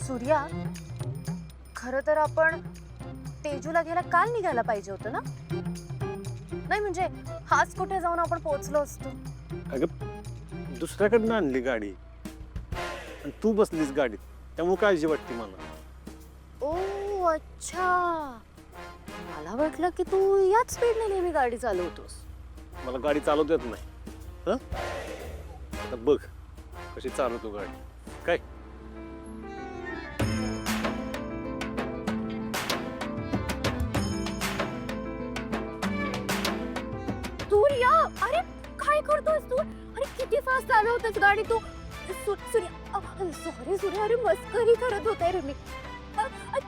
सूर्या, खरं तर आपण तेजूला घ्यायला काल निघायला पाहिजे होतं ना? नाही म्हणजे आज कुठे जाऊन आपण पोहोचलो असतो. अगं दुसऱ्याकडनं आणली गाडी आणि तू बसलीस गाडीत, त्यामुळे काळजी वाटते मला. ओ अच्छा, मला वाटलं की तू याच स्पीडने नेहमी गाडी चालवतोस. मला गाडी चालवता येत नाही. हं? आता बघ कशी चालवतो गाडी. काय सूर्या, अरे काय करतोस तू? अरे किती फास्ट चालवतोस गाडी तू. सूर्या, सॉरी सूर्या, अरे मस्करी करत होते रे मी.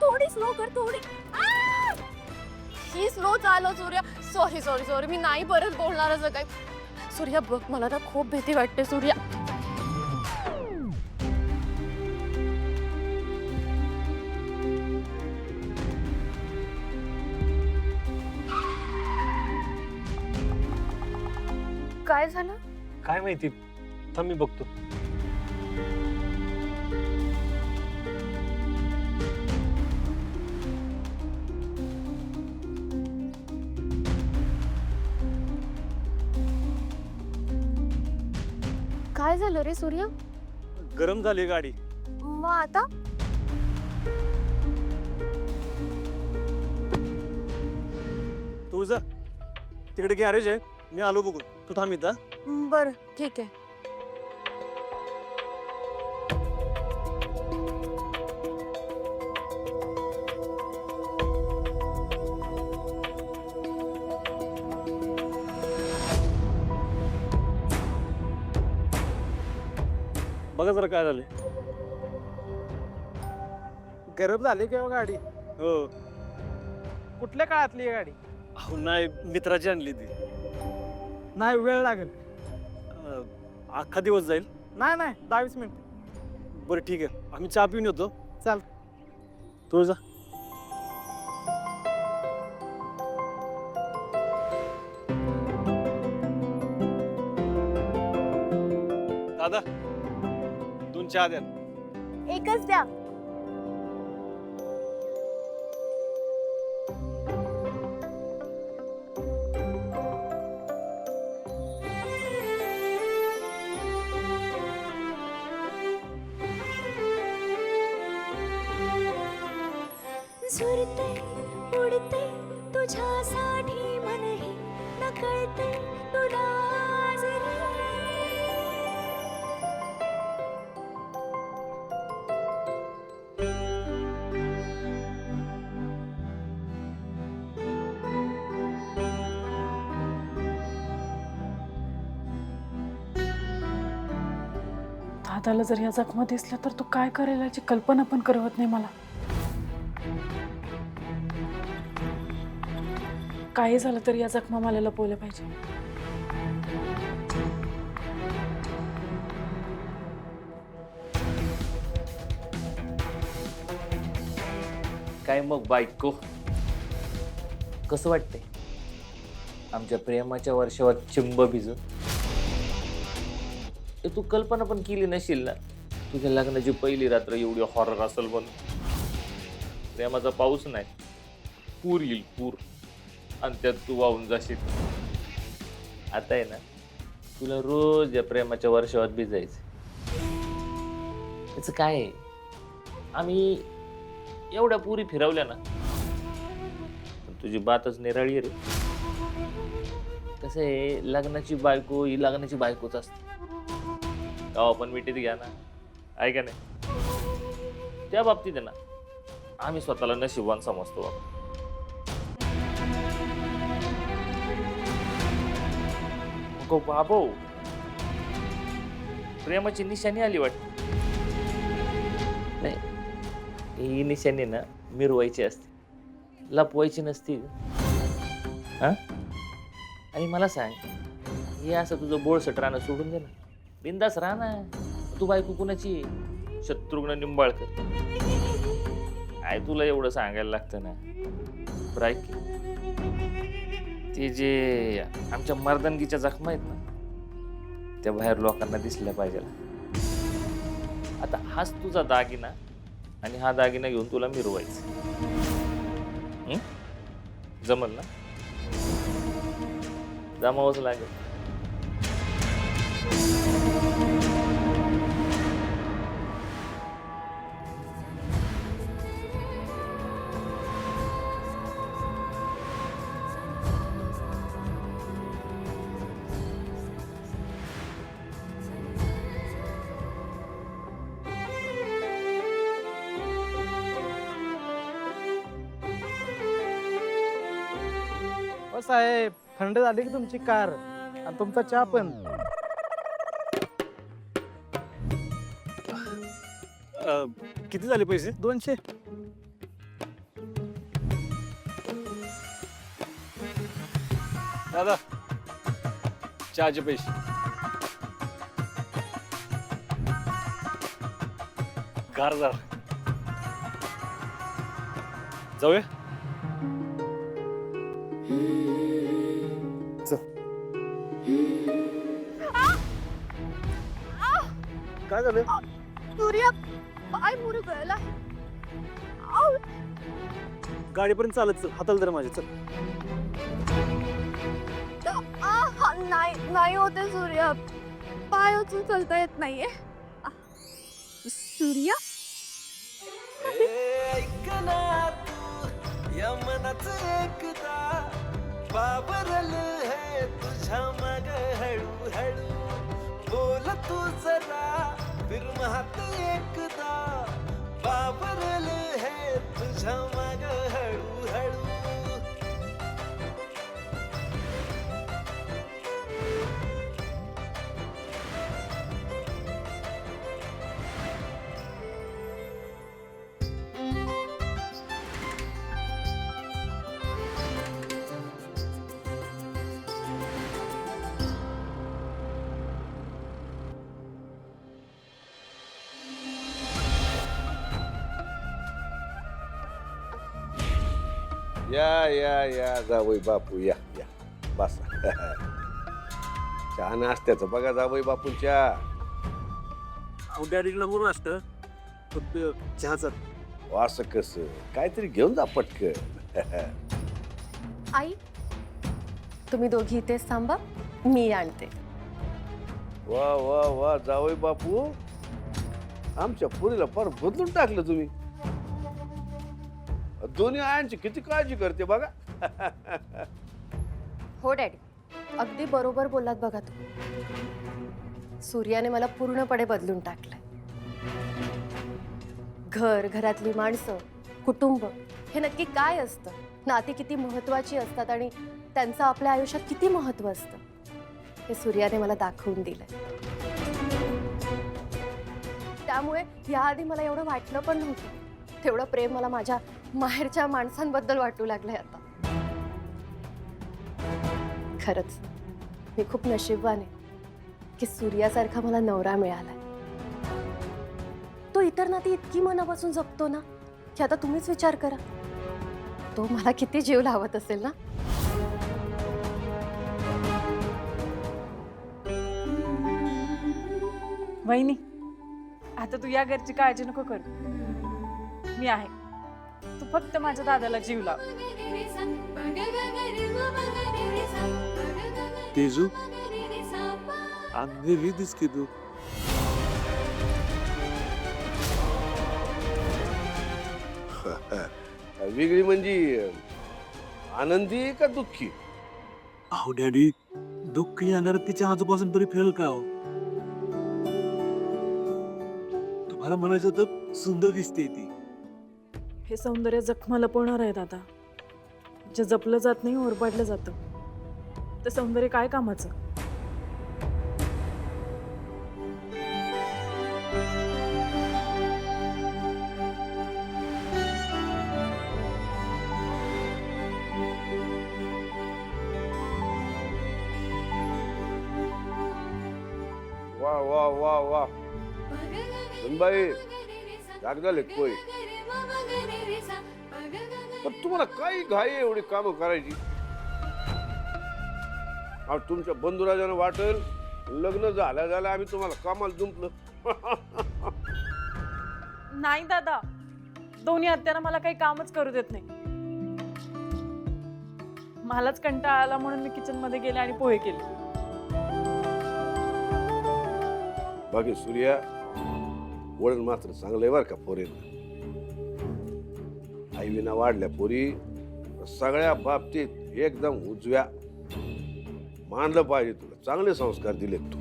थोडी स्लो कर, थोडी. ही स्लो चालव सूर्या. सॉरी सॉरी सॉरी, मी नाही परत बोलणार असं काय. सूर्या बघ, मला ना खूप भीती वाटते सूर्या. काय झालं? काय माहिती, थांब मी बघतो. काय झालं रे सूर्या? गरम झाली गाडी. मग आता? तू जा तिकडे गॅरेज आहे, मी आलो बघून. तू थांब इथं. बरं ठीक आहे. बघा जरा काय झालं. गरम झाली किंवा गाडी? हो. कुठल्या काळातली आहे गाडी? अहो नाही, मित्राची आणली ती. नाही, वेळ लागेल. अख्खा दिवस जाईल. नाही नाही, 10-20 मिनिट. बरं ठीक आहे, आम्ही चहा पिऊन येतो. चाल. तू जा. दादा 2 चहा द्या. एकच द्या. झुरते उडते तुझ्यासाठी मनही नकळते तुला आज रे. दादाला जर या जखमा दिसल्या तर तो काय करेल याची कल्पना पण करवत नाही मला. काही झालं तरी या जखमा मला लपवल्या पाहिजे. काय मग बायको, कसं वाटतंय आमच्या प्रेमाच्या वर्षावर चिंब भिजून? ते तू कल्पना पण केली नशील ना, तुझ्या लग्नाची पहिली रात्र एवढी हॉरर असेल म्हणून. प्रेमाचा पाऊस नाही, पूर येईल पूर, आणि त्यात तू वाहून जाशील. आता आहे ना, तुला रोज या प्रेमाच्या वर्षावर भिजायचं. त्याचं काय आहे, आम्ही एवढ्या पुरी फिरवल्या ना, पण तुझी बातच निराळी आहे रे. कसं आहे, लग्नाची बायको ही लग्नाची बायकोच असते. तेव्हा पण मिठीत घ्या ना, आहे का नाही? त्या बाबतीत आहे ना, आम्ही स्वतःला नशीबवान समजतो बाबा. गो बाबो, प्रेमाची निशाणी आली वाटते. नाही, ही निशाणी ना मिरवायची असते, लपवायची नसती. हा, आणि मला सांग, हे असं तुझं बोळसट राहणं सोडून दे ना, बिंदास राहा ना. तू बायको कुणाची? शत्रुघ्न निंबाळकर. काय तुला एवढं सांगायला लागतं ना बरं ऐक की. ते जे आमच्या मर्दनगीच्या जखमा आहेत ना त्या बाहेर लोकांना दिसल्या पाहिजे. आता हाच तुझा दागिना आणि हा दागिना घेऊन तुला मिरवायचं. जमल ना? जमावंच लागेल. हो साहेब, थंड झाली की तुमची कार आणि तुमचा चहा पण. किती झाले पैसे? 200. दादा चहाचे पैसे. गारदार जाऊया. काय झालं? सूर्या पाय मुरगळला. आऊ. गाडीपर्यंत चालत चल. हाताला धर माझ्या. चल. नाही होते सूर्या, पाय उचलून चालता येत नाहीये. सूर्या या मनाच एकदा बाबरल है तुझ्या मग हळूहळू बोल तू जरा फिर महात एकदा बाबरल है तुझ्या मग हळूहळू. या जावई बापू या या बसा. चहा नाश्त्याचं बघा जावई बापूंच्या. डॅडीला म्हणून असतं फक्त चहाचा. असं कसं काहीतरी घेऊन जा पटकन. आई तुम्ही दोघी इथेच थांबा, मी आणते. वा वा वा जावई बापू, आमच्या पुरीला फार बदलून टाकलं तुम्ही. दोन्ही आयांची किती काळजी करते बघा. हो डॅडी, अगदी बरोबर बोललात बघा तुम्ही. सूर्याने मला पूर्णपणे बदलून टाकलंय. घरातली माणसं, कुटुंब हे नक्की काय असतं, नाती किती महत्वाची असतात आणि त्यांचं आपल्या आयुष्यात किती महत्व असतं हे सूर्याने मला दाखवून दिलंय. त्यामुळे याआधी मला एवढं वाटलं पण नव्हतं तेवढं प्रेम मला माझ्या माहेरच्या माणसांबद्दल वाटू लागलंय आता. खरंच मी खूप नशीबवान आहे की सूर्यासारखा मला नवरा मिळालाय. तो इतर नाती इतकी मनापासून जपतो ना की आता तुम्हीच विचार करा, तो मला किती जीव लावत असेल ना. वहिनी, आता तू या घरची काळजी नको करू, मी आहे. तू फक्त माझ्या दादाला जीव लाव. तेजू अंधेरी दिसते तू. वेगळी म्हणजे आनंदी का दुःखी? अहो डॅडी, दुःख येणार तिच्या आजूपासून तरी फिरेल का हो? तुम्हाला म्हणायचं तर सुंदर दिसते ती. हे सौंदर्य जखमा लपवणार आहे दादा. जे जपलं जात नाही ओरबाडलं जातं, ते सौंदर्य काय कामाचं? वा वा वा वा. सुनबाई, जाग झाले पोय पण तुम्हाला काही घाई आहे एवढी कामं करायची? अहो, तुमच्या बंधुराजानं वाटेल लग्न झालं आम्ही तुम्हाला कामाला जुंपलं. नाही दादा, दोन्ही आत्यानं मला काही कामच करू देत नाही. मलाच कंटाळा आला म्हणून मी किचन मध्ये गेले आणि पोहे केले. बाकी सूर्या वळण मात्र चांगलं आहे बरं का पोरींना. आईविना वाढल्या पोरी सगळ्या बाबतीत एकदम उजव्या. मानलं पाहिजे तुला, चांगले संस्कार दिलेत तू.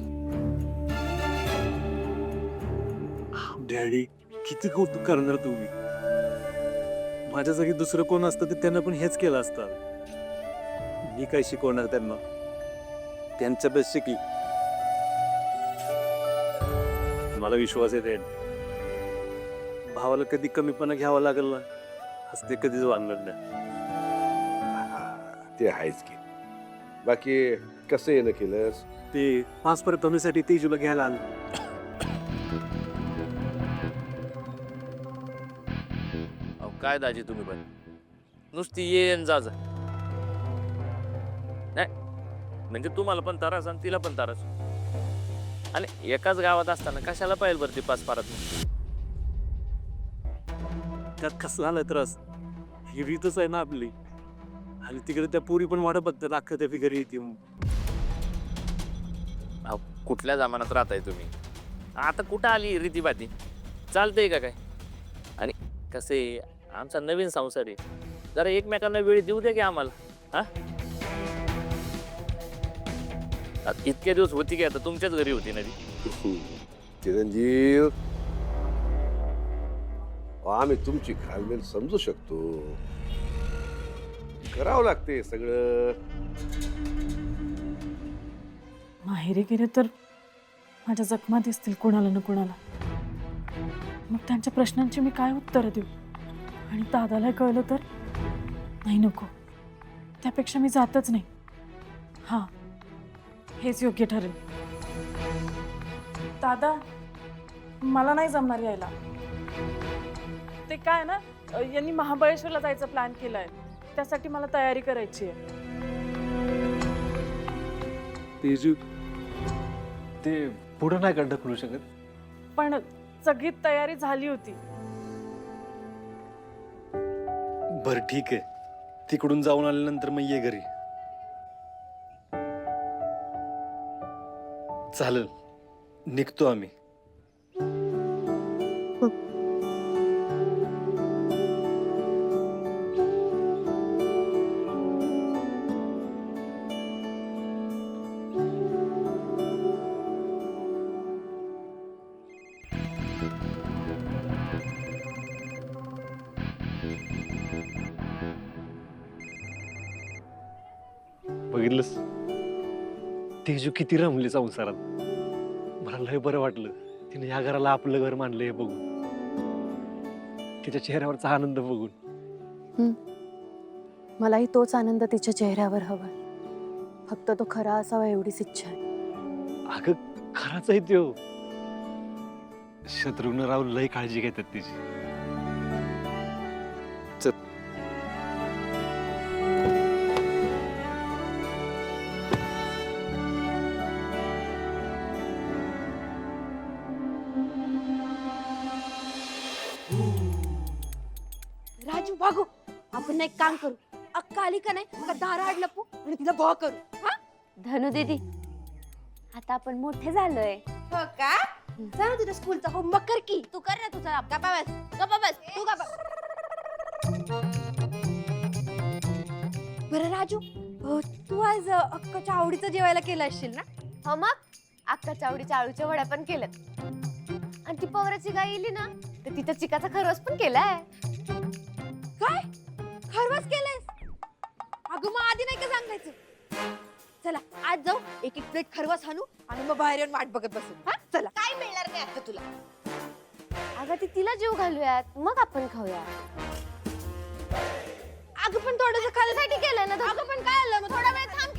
डॅडी किती कौतुक करणार तुम्ही. माझ्या जागी दुसरं कोण असतं तर त्यांना पण हेच केलं असतं. मी काय शिकवणार त्यांना, त्यांच्या बेस्ट शिकली. मला विश्वास आहे डॅड, भावाला कधी कमीपणा घ्यावा लागेल ना असं ते कधीच वागणार नाही. ते आहेच की. बाकी कसं येणं केलंस? ते 5 परतवण्यासाठी तेजूला घ्यायला आलं. अहो काय दाजी तुम्ही पण नुसती ये जा जा. नाही म्हणजे तुम्हाला पण त्रास आणि तिला पण त्रास. आणि एकाच गावात असताना कशाला पाहिजे बरं ती 5 पारात? त्यात कसं झालं त्रास, ही रीतच आहे ना आपली. आणि तिकडे त्या पुरी पण वाटत बघतात अख्खं त्या घरी येते. अहो कुठल्या जमान्यात राहताय तुम्ही? आता कुठं आली रीतीबाती? चालतंय का काय? आणि कसं आहे, आमचा नवीन संसार आहे, जरा एकमेकांना वेळ देऊ दे की आम्हाला. हा इतके दिवस होती की आता तुमच्याच घरी होती ना ती. चिरंजीव, आम्ही तुमची घालमेल समजू शकतो. करावं लागते सगळं. माहेरी गेले तर माझ्या जखमा दिसतील कोणाला ना कोणाला. मग त्यांच्या प्रश्नांची मी काय उत्तरं देऊ? आणि दादाला कळलं तर? नाही, नको. त्यापेक्षा मी जातच नाही. हा, हेच योग्य ठरेल. दादा, मला नाही जमणार यायला. ते काय ना, यांनी महाबळेश्वरला जायचा प्लॅन केलाय, त्यासाठी मला तयारी करायची आहे. तेजू ते पुढं नाही का ढकलू शकत? पण सगळी तयारी झाली होती. बरं ठीक आहे, तिकडून जाऊन आल्यानंतर मग ये घरी. चालेल, निघतो आम्ही. बघितलंस तेजू किती रमली संसारात. मला लय बरं वाटलं तिने या घराला आपलं घर मानलं हे बघून, तिच्या चेहऱ्यावरचा आनंद बघून. मलाही तोच आनंद तिच्या चेहऱ्यावर हवा. फक्त तो खरा असावा एवढीच इच्छा आहे. अगं खराच आहे त्यो. शत्रुघ्नराव लय काळजी घेतात तिची. राजू भागो, आपण एक काम करू. अक्का आली का नाही का दाराआड लपू आणि तिला भॉ करू. हा धनु दीदी, आता आपण मोठे झालोय. हो का? जा तुझ्या स्कूलचा होमवर्क कर की. तू कर ना तुझा. गप्पा बस, गप्पा बस, तू गप्पा. बरं राजू, तू आज अक्काच्या आवडीचं जेवायला केलं असशील ना? हो मग, अक्काच्या आवडीच्या आळूच्या वड्या पण केल्यात. आणि ती पवराची गाय येली ना तर तिथं चिकाचा खरवस पण केलाय. काय खरवस केलंयस? अगं मग आधी नाही का सांगायचं? चला आज जाऊ, एक एक प्लेट खरवस आणू आणि मग बाहेर येऊन वाट बघत बसू. हा चला. काय मिळणार नाही आता तुला? अगं ती तिला जीव घालूयात, मग आपण खाऊया. अगं पण थोडंसं खाण्यासाठी केलंय ना. अगं पण काय आलं मग? थोडा वेळ थांब.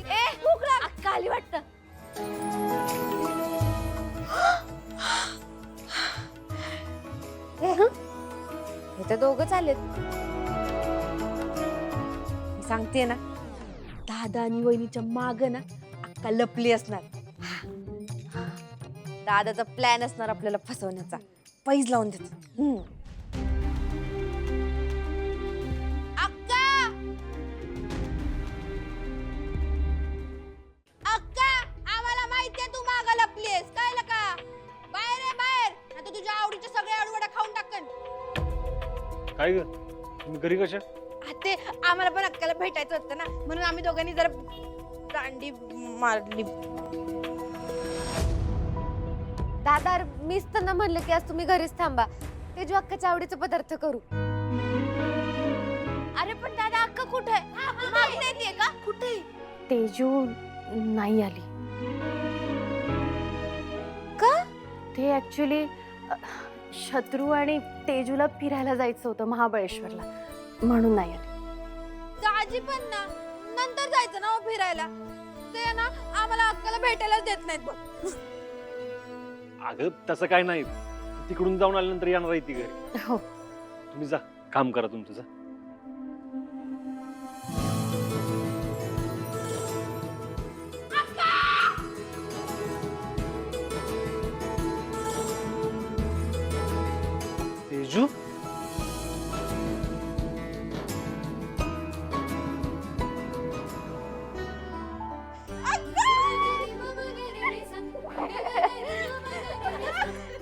भूक लाग. अक्का आली वाटतं. हे तर दोघंच आलेत. मी सांगते ना, दादा आणि वहिनीच्या माग ना अक्का लपली असणार. दादाचा प्लॅन असणार आपल्याला फसवण्याचा. पैज लावून देतो. अक्का, अक्का, आम्हाला माहितीये तू माग लपलीस. कळलं का? बाहेर आहे बाहेर, नाही तर तुझ्या आवडीचे सगळे आडवडा खाऊन टाकन. काय ग तुम्ही घरी कशा? ते आम्हाला पण अक्काला भेटायचं होतं ना, म्हणून आम्ही दोघांनी जरा दांडी मारली. दादा, मीच त्यांना म्हणलं की आज तुम्ही घरीच थांबा, तेजू अक्काच्या आवडीचे पदार्थ करू. अरे पण दादा, अक्का कुठे आहे? का कुठे? तेजू नाही आली. का? ते ऍक्च्युली शत्रू आणि तेजूला फिरायला जायचं होतं महाबळेश्वरला, म्हणून नाही आली. दाजी पण ना नंतर जायचं ना फिरायला, ते ना आम्हाला अक्काला भेटायलाच देत नाहीत बघ. अगं तसं काय नाही, तिकडून जाऊन आल्यानंतर येणार आहे ती घरी. हो. तुम्ही जा, काम करा तुमचं. जा. तेजू,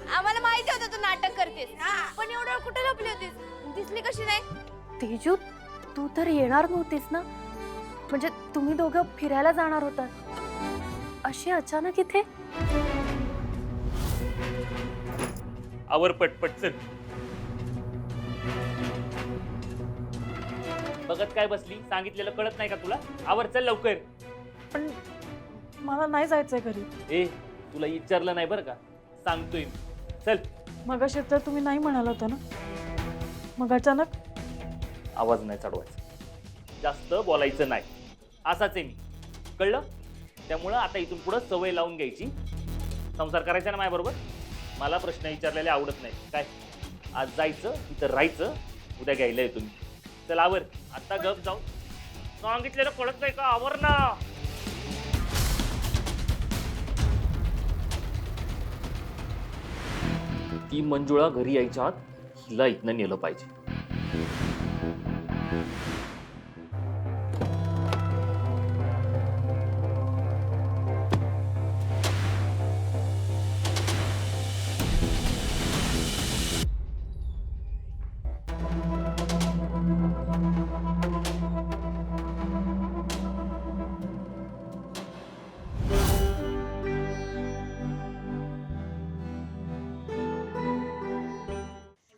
आम्हाला माहिती होतं तू नाटक करतेस, पण एवढं कुठे लपली होतीस? दिसली कशी नाही? तेजू, तू तर येणार नव्हतीस ना, म्हणजे तुम्ही दोघं फिरायला जाणार होता, अशी अचानक इथे? आवर पटपट चल. बघत काय बसली? सांगितलेलं कळत नाही का तुला? आवर चल लवकर. पण मला नाही जायचंय घरी. ए, तुला विचारलं नाही बरं का, सांगतोय मी. चल. मगाशी तर तुम्ही नाही म्हणाला होता ना, मग अचानक? आवाज नाही चढवायचा, जास्त बोलायचं नाही, असाच आहे मी, कळलं? त्यामुळं आता इथून पुढं सवय लावून घ्यायची. संसार करायचा ना माझ्याबरोबर. मला प्रश्न विचारलेले आवडत नाही. काय आज जायचं, इथं राहायचं, उद्या घ्यायला येतो मी. चल आवर, आता गप जाऊ. सांगितलेलं कळत नाही का? आवर ना. ती मंजुळा घरी यायच्या आत हिला इथनं नेलं पाहिजे.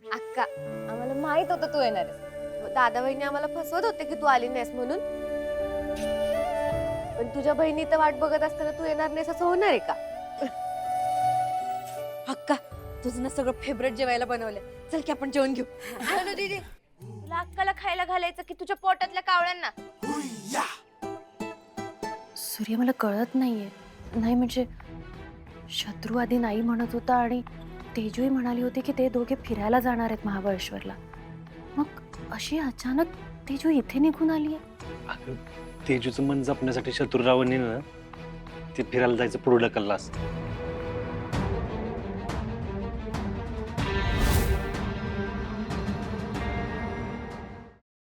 अक्का, आम्हाला माहित होतं तू येणार आहेस. दादा बहिणी आम्हाला फसवत होते की तू आली नाहीस म्हणून, पण तुझ्या बहिणी तर वाट बघत असताना तू येणार नाहीस असं होणार आहे का? अक्का, तुझं ना सगळं फेवरेट जेवायला बनवलंय, चल की आपण जेवण घेऊ. दीदी, तुला अक्काला खायला घालायचं की तुझ्या पोटातल्या कावळ्यांना? सूर्य, मला कळत नाहीये. नाही म्हणजे शत्रू आधी नाही म्हणत होता आणि तेजूही म्हणाली होती की ते दोघे फिरायला जाणार आहेत महाबळेश्वरला, मग अशी अचानक तेजू इथे निघून आली आहे. अगं तेजूचं मन जपण्यासाठी शत्रुरावांनी ना ते फिरायला जायचं पुढं ढकललं असतं.